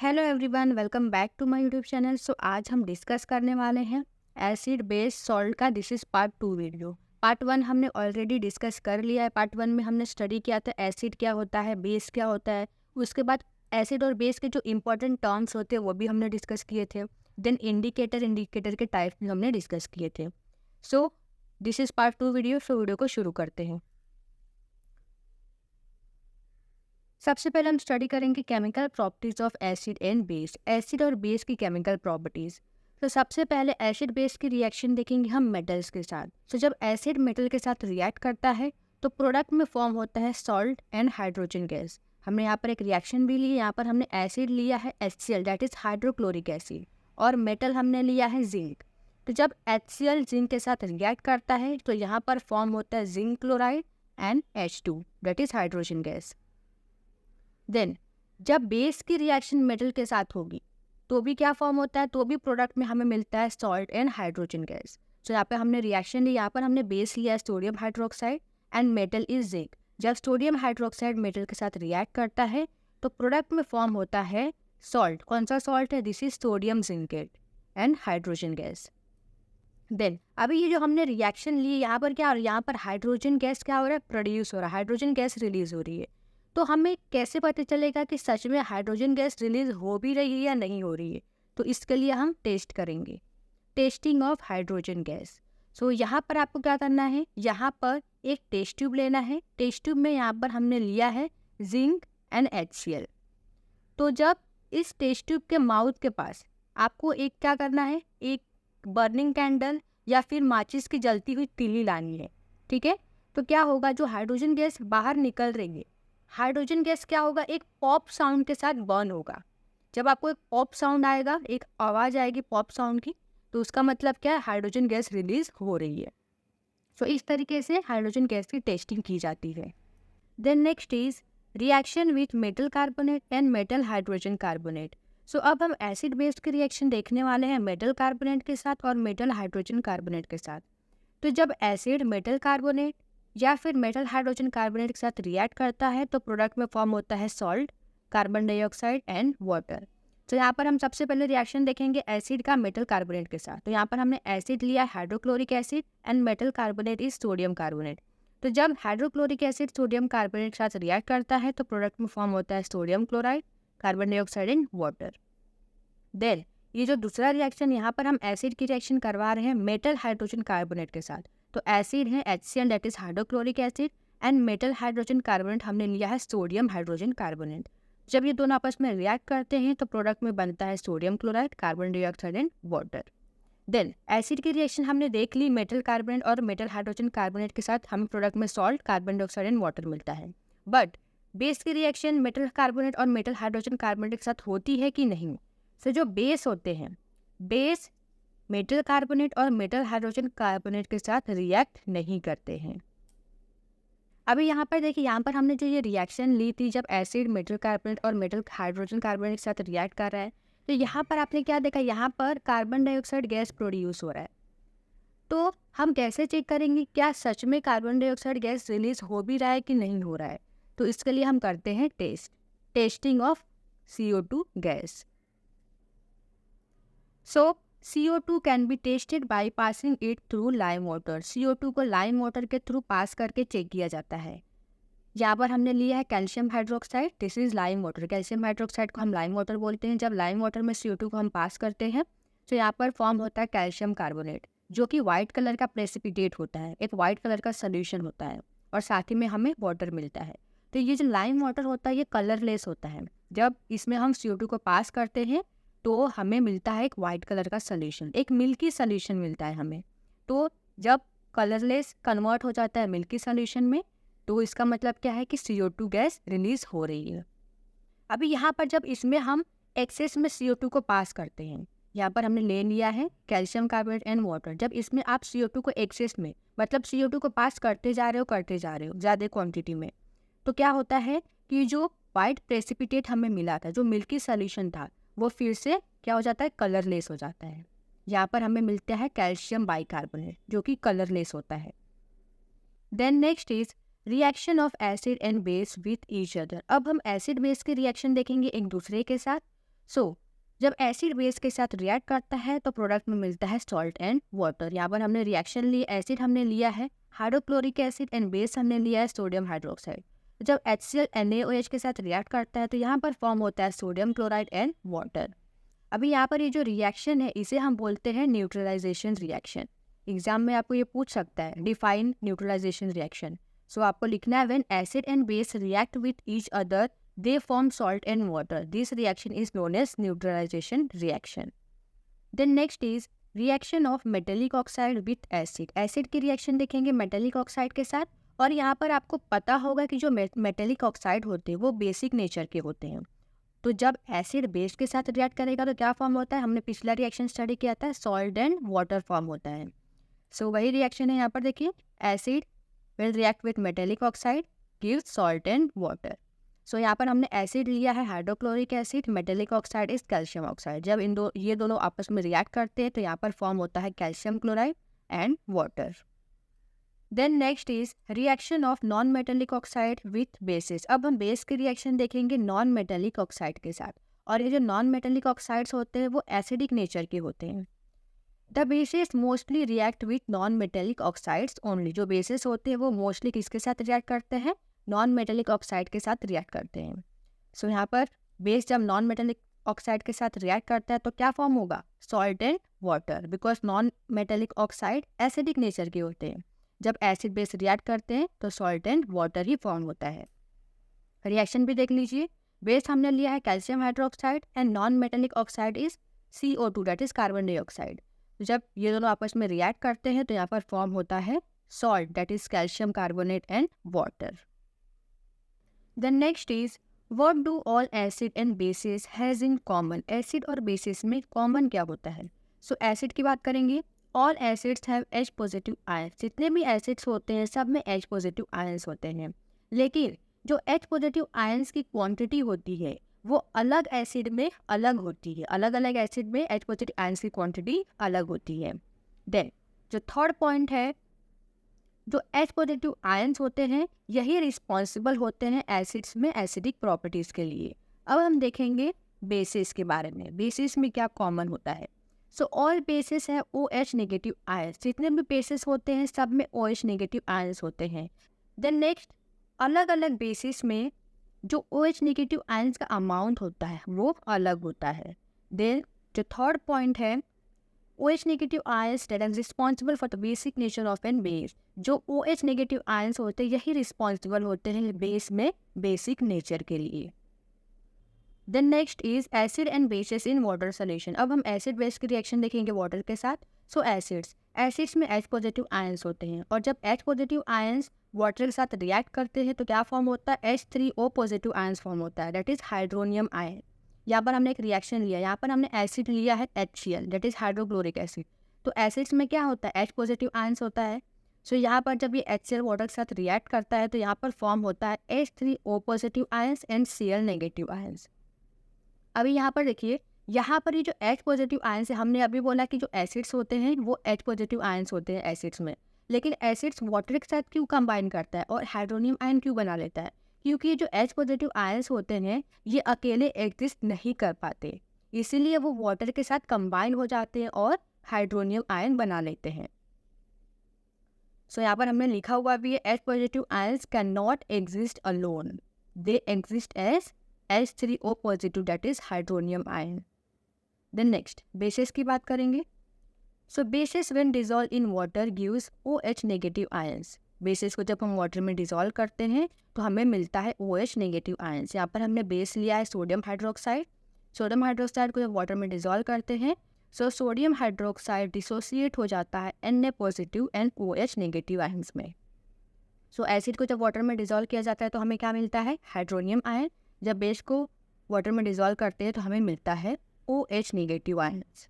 Hello everyone, welcome back to my YouTube channel. So आज हम discuss करने वाले हैं एसिड बेस सॉल्ट का। This is part 2 video. Part 1 हमने ऑलरेडी डिस्कस कर लिया है। पार्ट 1 में हमने स्टडी किया था एसिड क्या होता है, बेस क्या होता है। उसके बाद एसिड और बेस के जो इंपॉर्टेंट टर्म्स होते हैं वो भी हमने डिस्कस किए थे। देन इंडिकेटर के टाइप भी हमने डिस्कस किए थे। So this is part 2 video. So video को शुरू करते हैं। सबसे पहले हम स्टडी करेंगे chemical properties of acid and base. Acid और बेस की केमिकल प्रॉपर्टीज। तो सबसे पहले एसिड बेस की रिएक्शन देखेंगे हम मेटल्स के साथ। तो जब एसिड मेटल के साथ रिएक्ट करता है तो प्रोडक्ट में फॉर्म होता है सॉल्ट एंड हाइड्रोजन गैस। हमने यहाँ पर एक रिएक्शन भी ली। यहाँ पर हमने एसिड लिया है HCl, that is hydrochloric acid, और मेटल हमने लिया है जिंक। तो जब HCl जिंक के साथ रिएक्ट करता है तो यहाँ पर फॉर्म होता है zinc chloride and H2, that is hydrogen gas. Then जब बेस की रिएक्शन मेटल के साथ होगी तो भी क्या फॉर्म होता है, तो भी प्रोडक्ट में हमें मिलता है सॉल्ट एंड हाइड्रोजन गैस। तो यहाँ पे हमने रिएक्शन ली, यहाँ पर हमने बेस लिया है sodium hydroxide and metal is zinc. जब सोडियम हाइड्रोक्साइड मेटल के साथ रिएक्ट करता है तो प्रोडक्ट में फॉर्म होता है सॉल्ट। कौन सा सॉल्ट है? This is sodium zincate and hydrogen gas. Then अभी ये जो हमने रिएक्शन ली, यहाँ पर क्या, यहाँ पर हाइड्रोजन गैस क्या हो रहा है, प्रोड्यूस हो रहा है, हाइड्रोजन गैस रिलीज हो रही है। तो हमें कैसे पता चलेगा कि सच में हाइड्रोजन गैस रिलीज हो भी रही है या नहीं हो रही है? तो इसके लिए हम टेस्ट करेंगे, टेस्टिंग ऑफ हाइड्रोजन गैस। सो यहाँ पर आपको क्या करना है, यहाँ पर एक टेस्ट ट्यूब लेना है। टेस्ट ट्यूब में यहाँ पर हमने लिया है जिंक एंड HCl। तो जब इस टेस्ट ट्यूब के माउथ के पास आपको एक क्या करना है, एक बर्निंग कैंडल या फिर माचिस की जलती हुई तीली लानी है। ठीक है, तो क्या होगा, जो हाइड्रोजन गैस बाहर निकल रही है, हाइड्रोजन गैस क्या होगा, एक पॉप साउंड के साथ बर्न होगा। जब आपको एक पॉप साउंड आएगा, एक आवाज़ आएगी पॉप साउंड की, तो उसका मतलब क्या है, हाइड्रोजन गैस रिलीज हो रही है। सो इस तरीके से हाइड्रोजन गैस की टेस्टिंग की जाती है। Then next is reaction with metal carbonate and metal hydrogen carbonate. So अब हम एसिड बेस्ड की रिएक्शन देखने वाले हैं मेटल कार्बोनेट के साथ और मेटल हाइड्रोजन कार्बोनेट के साथ। तो जब एसिड मेटल कार्बोनेट या फिर मेटल हाइड्रोजन कार्बोनेट के साथ रिएक्ट करता है तो प्रोडक्ट में फॉर्म होता है salt, carbon dioxide and water. तो यहाँ पर हम सबसे पहले रिएक्शन देखेंगे एसिड का मेटल कार्बोनेट के साथ। तो यहाँ पर हमने एसिड लिया hydrochloric acid and metal carbonate is sodium carbonate. तो जब हाइड्रोक्लोरिक एसिड सोडियम कार्बोनेट के साथ रिएक्ट करता है तो प्रोडक्ट में फॉर्म होता है sodium chloride, carbon dioxide and water. Then ये जो दूसरा रिएक्शन, यहाँ पर हम एसिड की रिएक्शन करवा रहे हैं मेटल हाइड्रोजन कार्बोनेट के साथ। तो एसिड है HCl, that is hydrochloric acid, and metal hydrogen carbonate हमने लिया है सोडियम हाइड्रोजन कार्बोनेट। जब ये दोनों आपस में रिएक्ट करते हैं तो प्रोडक्ट में बनता है sodium chloride, carbon dioxide and water. Then acid की रिएक्शन हमने देख ली, मेटल कार्बोनेट और मेटल हाइड्रोजन कार्बोनेट के साथ हमें प्रोडक्ट में salt, carbon dioxide and water मिलता है। बट बेस की रिएक्शन मेटल कार्बोनेट और मेटल हाइड्रोजन कार्बोनेट के साथ होती है कि नहीं? सो जो बेस होते हैं, बेस मेटल कार्बोनेट और मेटल हाइड्रोजन कार्बोनेट के साथ रिएक्ट नहीं करते हैं। अभी यहाँ पर देखिए, यहाँ पर हमने जो ये रिएक्शन ली थी, जब एसिड मेटल कार्बोनेट और मेटल हाइड्रोजन कार्बोनेट के साथ रिएक्ट कर रहा है, तो यहाँ पर आपने क्या देखा, यहाँ पर कार्बन डाइऑक्साइड गैस प्रोड्यूस हो रहा है। तो हम कैसे चेक करेंगे क्या सच में कार्बन डाइऑक्साइड गैस रिलीज हो भी रहा है कि नहीं हो रहा है? तो इसके लिए हम करते हैं testing of CO2 gas. So CO2 can be tested by passing it through lime water. CO2 को लाइम वाटर के थ्रू पास करके चेक किया जाता है। यहाँ पर हमने लिया है calcium hydroxide, this is lime water. Calcium hydroxide को हम लाइम वाटर बोलते हैं। जब लाइम वाटर में CO2 को हम पास करते हैं तो यहाँ पर फॉर्म होता है कैल्शियम कार्बोनेट, जो कि वाइट कलर का प्रेसिपिटेट होता है, एक वाइट कलर का सोल्यूशन होता है, और साथ ही में हमें वाटर मिलता है। तो ये जो लाइम वाटर होता है ये कलरलेस होता है। जब इसमें हम CO2 को पास करते हैं तो हमें मिलता है एक वाइट कलर का सोल्यूशन, एक मिल्की सोल्यूशन मिलता है हमें। तो जब कलरलेस कन्वर्ट हो जाता है मिल्की सोल्यूशन में, तो इसका मतलब क्या है कि CO2 गैस रिलीज हो रही है। अभी यहाँ पर जब इसमें हम एक्सेस में CO2 को पास करते हैं, यहाँ पर हमने ले लिया है कैल्शियम कार्बोनेट एंड वाटर। जब इसमें आप CO2 को एक्सेस में, मतलब CO2 को पास करते जा रहे हो ज़्यादा क्वांटिटी में, तो क्या होता है कि जो वाइट प्रेसिपिटेट हमें मिला था, जो मिल्की सोल्यूशन था, वो फिर से क्या हो जाता है, कलरलेस हो जाता है। यहाँ पर हमें मिलता है कैल्शियम बाइकार्बोनेट, जो कि कलरलेस होता है। Then next is reaction of acid and base with each other. अब हम एसिड बेस के रिएक्शन देखेंगे एक दूसरे के साथ। सो जब एसिड बेस के साथ रिएक्ट करता है तो प्रोडक्ट में मिलता है सॉल्ट एंड वाटर। यहाँ पर हमने रिएक्शन ली, एसिड हमने लिया है हाइड्रोक्लोरिक एसिड एंड बेस हमने लिया है सोडियम हाइड्रोक्साइड। जब HCl NaOH के साथ रिएक्ट करता है तो यहाँ पर फॉर्म होता है सोडियम क्लोराइड एंड वाटर। अभी यहाँ पर ये जो रिएक्शन है इसे हम बोलते हैं न्यूट्रलाइजेशन रिएक्शन। एग्जाम में आपको ये पूछ सकता है डिफाइन न्यूट्रलाइजेशन रिएक्शन। सो आपको लिखना है when acid and base react with each other they form salt and water. This reaction is known as neutralization reaction. Then next is reaction of metallic oxide with acid. Acid की reaction देखेंगे metallic oxide के साथ, और यहाँ पर आपको पता होगा कि जो metallic oxide होते हैं वो बेसिक नेचर के होते हैं। तो जब एसिड बेस के साथ रिएक्ट करेगा तो क्या फॉर्म होता है, हमने पिछला रिएक्शन स्टडी किया था, सॉल्ट एंड वाटर फॉर्म होता है। सो वही रिएक्शन है यहाँ पर, देखिए acid will react with metallic oxide gives salt and water. So यहाँ पर हमने एसिड लिया है hydrochloric acid, metallic oxide is calcium oxide. जब ये दोनों आपस में रिएक्ट करते हैं तो यहाँ पर फॉर्म होता है calcium chloride and water. Then next is reaction of non metallic oxide with bases. अब हम बेस की रिएक्शन देखेंगे नॉन मेटेलिक ऑक्साइड के साथ, और ये जो नॉन मेटेलिक ऑक्साइड्स होते हैं वो एसिडिक नेचर के होते हैं। The basis mostly react with non metallic oxides only. जो बेसिस होते हैं वो मोस्टली किसके साथ रिएक्ट करते हैं, नॉन मेटेलिक ऑक्साइड के साथ रिएक्ट करते हैं। सो यहाँ पर बेस जब नॉन मेटेलिक ऑक्साइड के साथ रिएक्ट करता है तो क्या फॉर्म होगा, salt and water, because non metallic oxide acidic nature के होते हैं। जब एसिड बेस रिएक्ट करते हैं तो salt and water he form होता है। रिएक्शन भी देख लीजिए, बेस हमने लिया है calcium hydroxide and non metallic oxide is CO2 that is carbon dioxide. जब ये दोनों आपस में रिएक्ट करते हैं तो यहाँ पर फॉर्म होता है salt that is calcium carbonate and water. The next is what do all acid and bases has in common? Acid और bases में common क्या होता है? So acid की बात करेंगे, all acids have H positive ions. जितने भी acids होते हैं सब में H positive ions होते हैं, लेकिन जो H positive ions की quantity होती है वो अलग एसिड में अलग होती है। अलग अलग एसिड में H positive ions की quantity अलग होती है। Then जो थर्ड पॉइंट है, जो H पॉजिटिव आयंस होते हैं यही रिस्पॉन्सिबल होते हैं एसिड्स में एसिडिक प्रॉपर्टीज के लिए। अब हम देखेंगे बेसिस के बारे में, बेसिस में क्या कॉमन होता है। सो ऑल बेसिस है OH नेगेटिव आयंस। जितने भी बेसिस होते हैं सब में OH नेगेटिव आयंस होते हैं। देन नेक्स्ट, अलग अलग बेसिस में जो OH नेगेटिव आयंस का अमाउंट होता है वो अलग होता है। देन जो थर्ड पॉइंट है, OH negative ions that are responsible for the basic nature of an base। जो OH negative ions होते हैं यही रिस्पॉन्सिबल होते हैं बेस में बेसिक नेचर के लिए। Then next is acid and bases in water solution. अब हम एसिड बेस की रिएक्शन देखेंगे वाटर के साथ। सो एसिड्स में H पॉजिटिव आयंस होते हैं, और जब H पॉजिटिव आयंस वाटर के साथ रिएक्ट करते हैं तो क्या फॉर्म होता है, H3O पॉजिटिव आयंस फॉर्म होता है, दैट इज हाइड्रोनियम आयन। यहाँ पर हमने एक रिएक्शन लिया, यहाँ पर हमने एसिड लिया है HCl that is hydrochloric acid. तो एसिड्स में क्या होता है, H पॉजिटिव आयंस होता है। सो यहाँ पर जब ये HCl वाटर के साथ रिएक्ट करता है तो यहाँ पर फॉर्म होता है H3O positive ions and Cl negative ions. अभी यहाँ पर देखिए, यहाँ पर ये जो H पॉजिटिव आयंस है, हमने अभी बोला कि जो एसिड्स होते हैं वो H पॉजिटिव आयंस होते हैं एसिड्स में, लेकिन एसिड्स वाटर के साथ क्यों कंबाइन करता है और हाइड्रोनियम आयन क्यों बना लेता है, क्योंकि जो H पॉजिटिव आयंस होते हैं ये अकेले एग्जिस्ट नहीं कर पाते, इसीलिए वो वाटर के साथ कंबाइन हो जाते हैं और हाइड्रोनियम आयन बना लेते हैं। सो यहाँ पर हमने लिखा हुआ भी है H positive ions can not exist alone, they exist as H3O positive that is hydronium ion. Then next bases की बात करेंगे। So bases when dissolve in water gives OH negative ions. Bases को जब हम वाटर में dissolve करते हैं तो हमें मिलता है OH नेगेटिव आयंस। यहाँ पर हमने बेस लिया है सोडियम हाइड्रोक्साइड। सोडियम हाइड्रोक्साइड को जब वाटर में डिजॉल्व करते हैं सो सोडियम हाइड्रोक्साइड डिसोसिएट हो जाता है Na positive and OH negative ions में। सो एसिड को जब वाटर में डिजॉल्व किया जाता है तो हमें क्या मिलता है, हाइड्रोनियम आयन। जब बेस को वाटर में डिजॉल्व करते हैं तो हमें मिलता है OH नेगेटिव आयंस।